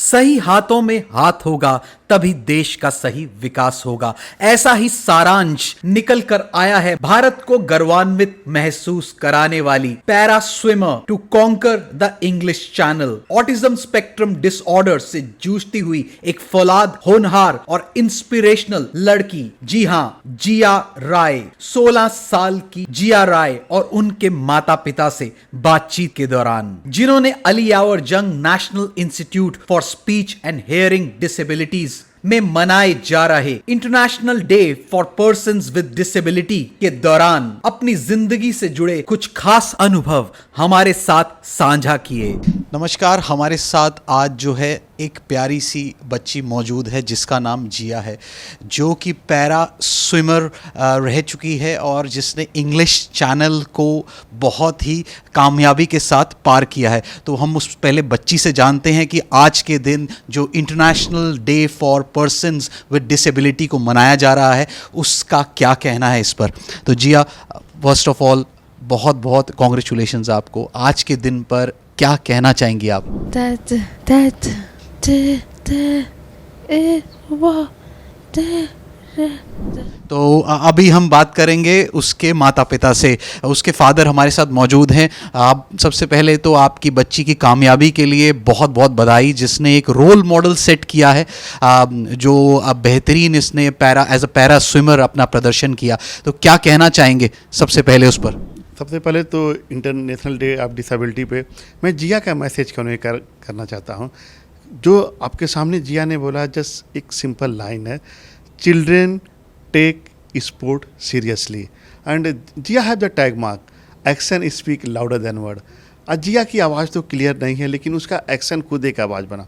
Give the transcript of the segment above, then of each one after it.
सही हाथों में हाथ होगा तभी देश का सही विकास होगा। ऐसा ही सारांश निकल कर आया है भारत को गर्वान्वित महसूस कराने वाली para swimmer to conquer the English Channel, autism spectrum disorder से जूझती हुई एक फौलाद, होनहार और इंस्पिरेशनल लड़की। जी हां, जिया राय। 16 साल की जिया राय और उनके माता पिता से बातचीत के दौरान, जिन्होंने अली यावर जंग national institute for speech and hearing disabilities में मनाए जा रहे international day for persons with disability के दौरान अपनी जिंदगी से जुड़े कुछ खास अनुभव हमारे साथ साझा किए। नमस्कार, हमारे साथ आज जो है एक प्यारी सी बच्ची मौजूद है जिसका नाम जिया है, जो कि पैरा स्विमर रह चुकी है और जिसने इंग्लिश चैनल को बहुत ही कामयाबी के साथ पार किया है। तो हम उस पहले बच्ची से जानते हैं कि आज के दिन जो international day for persons with disability को मनाया जा रहा है उसका क्या कहना है इस पर। तो जिया, फर्स्ट ऑफ ऑल बहुत बहुत कॉन्ग्रेचुलेशंस आपको। आज के दिन पर क्या कहना चाहेंगी आप? तो अभी हम बात करेंगे उसके माता पिता से। उसके फादर हमारे साथ मौजूद हैं। आप सबसे पहले तो आपकी बच्ची की कामयाबी के लिए बहुत बहुत बधाई, जिसने एक रोल मॉडल सेट किया है, जो बेहतरीन इसने एज अ पैरा स्विमर अपना प्रदर्शन किया। तो क्या कहना चाहेंगे सबसे पहले उस पर? सबसे पहले तो इंटरनेशनल डे ऑफ डिसेबिलिटी पे मैं जिया का मैसेज कन्वे करना चाहता हूँ। जो आपके सामने जिया ने बोला, जस्ट एक सिंपल लाइन है, children take sport seriously and Jiya have the tag mark, action speak louder than word. आज जिया की आवाज़ तो क्लियर नहीं है, लेकिन उसका एक्शन खुद एक आवाज़ बना।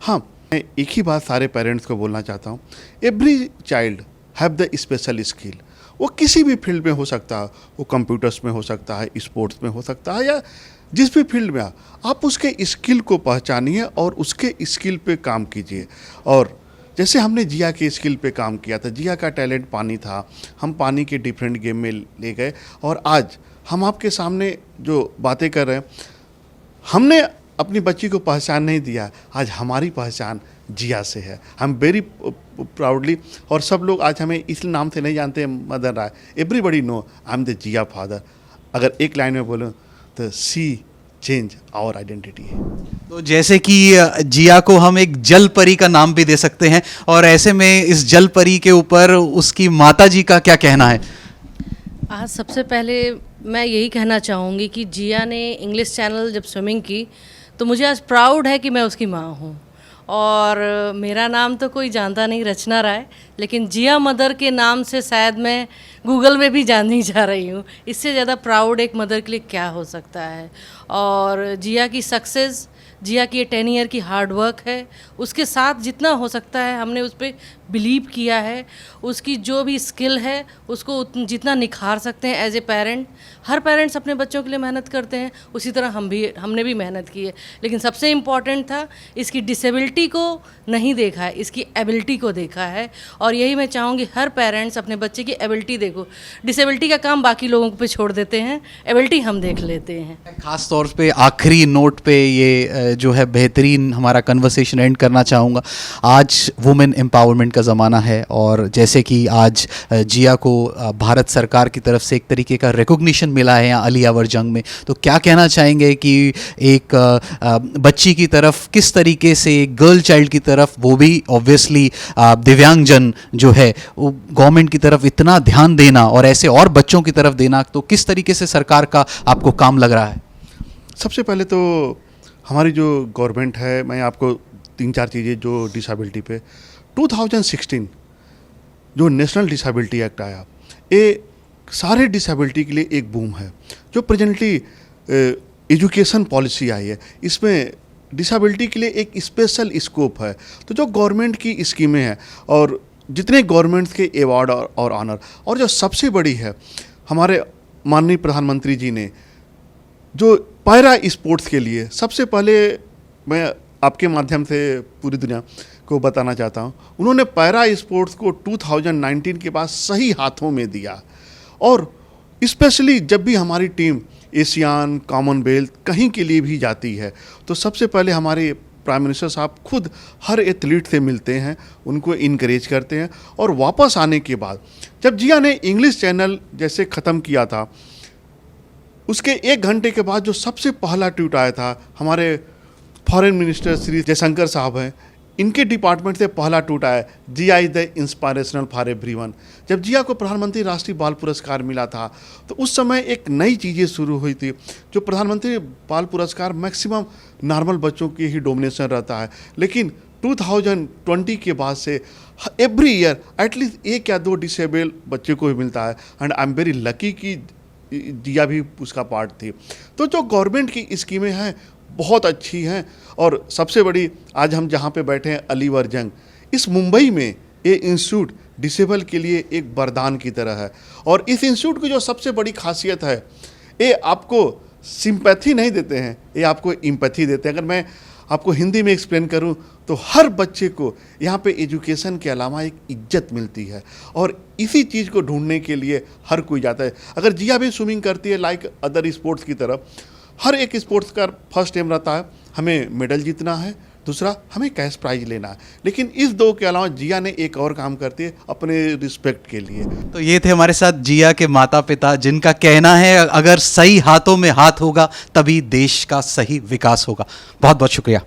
हाँ, मैं एक ही बात सारे पेरेंट्स को बोलना चाहता हूँ, every child have the special skill. वो किसी भी फील्ड में हो सकता है, वो कंप्यूटर्स में हो सकता है, स्पोर्ट्स में हो सकता है, या जिस भी फील्ड में आप उसके स्किल को पहचानिए और उसके स्किल पे काम कीजिए। और जैसे हमने जिया के स्किल पे काम किया था, जिया का टैलेंट पानी था, हम पानी के डिफरेंट गेम में ले गए और आज हम आपके सामने जो बातें कर रहे हैं, हमने अपनी बच्ची को पहचान नहीं दिया, आज हमारी पहचान जिया से है। हम वेरी प्राउडली, और सब लोग आज हमें इस नाम से नहीं जानते mother Rai, everybody know I am the Jiya father. अगर एक लाइन में बोलूँ तो सी चेंज आवर आइडेंटिटी है। तो जैसे कि जिया को हम एक जल परी का नाम भी दे सकते हैं, और ऐसे में इस जल परी के ऊपर उसकी माता जी का क्या कहना है? आज सबसे पहले मैं यही कहना चाहूँगी कि जिया ने इंग्लिश चैनल जब स्विमिंग की तो मुझे आज प्राउड है कि मैं उसकी माँ हूँ। और मेरा नाम तो कोई जानता नहीं, रचना राय, लेकिन जिया मदर के नाम से शायद मैं गूगल में भी जानी जा रही हूँ। इससे ज़्यादा प्राउड एक मदर के लिए क्या हो सकता है। और जिया की सक्सेस, जिया की 10 ईयर की हार्ड वर्क है, उसके साथ जितना हो सकता है हमने उस पर बिलीव किया है। उसकी जो भी स्किल है उसको जितना निखार सकते हैं एज ए पेरेंट। हर पेरेंट्स अपने बच्चों के लिए मेहनत करते हैं, उसी तरह हमने भी मेहनत की है। लेकिन सबसे इम्पॉर्टेंट था, इसकी डिसेबिलिटी को नहीं देखा है, इसकी एबिलिटी को देखा है। और यही मैं चाहूँगी हर पेरेंट्स अपने बच्चे की एबिलिटी देखो। डिसेबिलिटी का काम बाकी लोगों पे छोड़ देते हैं, एबिलिटी हम देख लेते हैं। खास तौर पे आखिरी नोट पे ये जो है बेहतरीन हमारा कन्वर्सेशन एंड करना चाहूँगा। आज वुमेन एम्पावरमेंट का ज़माना है, और जैसे कि आज जिया को भारत सरकार की तरफ से एक तरीके का रिकॉग्निशन मिला है यहाँ अली यावर जंग में, तो क्या कहना चाहेंगे कि एक बच्ची की तरफ किस तरीके से, एक गर्ल चाइल्ड की तरफ, वो भी ऑब्वियसली दिव्यांगजन जो है, वो गवर्नमेंट की तरफ इतना ध्यान देना और ऐसे और बच्चों की तरफ देना, तो किस तरीके से सरकार का आपको काम लग रहा है? सबसे पहले तो हमारी जो गवर्नमेंट है, मैं आपको 3-4 चीज़ें जो डिसेबिलिटी पे 2016 जो नेशनल डिसेबिलिटी एक्ट आया, ये सारे डिसेबिलिटी के लिए एक बूम है। जो प्रेजेंटली एजुकेशन पॉलिसी आई है, इसमें डिसेबिलिटी के लिए एक स्पेशल स्कोप है। तो जो गवर्नमेंट की स्कीमें हैं और जितने गवर्नमेंट के अवार्ड और ऑनर, और जो सबसे बड़ी है, हमारे माननीय प्रधानमंत्री जी ने जो पैरा स्पोर्ट्स के लिए, सबसे पहले मैं आपके माध्यम से पूरी दुनिया को बताना चाहता हूँ, उन्होंने पैरा स्पोर्ट्स को 2019 के बाद सही हाथों में दिया। और स्पेशली जब भी हमारी टीम एशियान, कॉमनवेल्थ कहीं के लिए भी जाती है, तो सबसे पहले हमारे प्राइम मिनिस्टर साहब खुद हर एथलीट से मिलते हैं, उनको इनकरेज करते हैं। और वापस आने के बाद जब जिया ने इंग्लिश चैनल जैसे ख़त्म किया था, उसके 1 घंटे के बाद जो सबसे पहला ट्वीट आया था, हमारे फॉरेन मिनिस्टर श्री जयशंकर साहब हैं, इनके डिपार्टमेंट से पहला ट्वीट आया, Zia is the inspirational for everyone. जब जिया को प्रधानमंत्री राष्ट्रीय बाल पुरस्कार मिला था तो उस समय एक नई चीज़ें शुरू हुई थी। जो प्रधानमंत्री बाल पुरस्कार मैक्सिमम नॉर्मल बच्चों की ही डोमिनेशन रहता है, लेकिन 2020 के बाद से एवरी ईयर एटलीस्ट 1 या 2 डिसेबल बच्चे को भी मिलता है। And I am very lucky कि जिया भी उसका पार्ट थी। तो जो गवर्नमेंट की स्कीमें हैं बहुत अच्छी हैं। और सबसे बड़ी, आज हम जहाँ पे बैठे हैं अलीवर जंग, इस मुंबई में ये इंस्टीट्यूट डिसेबल के लिए एक वरदान की तरह है। और इस इंस्टीट्यूट की जो सबसे बड़ी खासियत है, ये आपको सिंपैथी नहीं देते हैं, ये आपको एम्पैथी देते हैं। अगर मैं आपको हिंदी में एक्सप्लेन करूं तो हर बच्चे को यहाँ पे एजुकेशन के अलावा एक इज्जत मिलती है, और इसी चीज़ को ढूंढने के लिए हर कोई जाता है। अगर जिया भी स्विमिंग करती है लाइक अदर स्पोर्ट्स की तरह, हर एक स्पोर्ट्स का फर्स्ट एम रहता है, हमें मेडल जीतना है, दूसरा हमें कैश प्राइज लेना है। लेकिन इस 2 के अलावा जिया ने एक और काम करती है अपने रिस्पेक्ट के लिए। तो ये थे हमारे साथ जिया के माता पिता, जिनका कहना है अगर सही हाथों में हाथ होगा तभी देश का सही विकास होगा। बहुत बहुत शुक्रिया।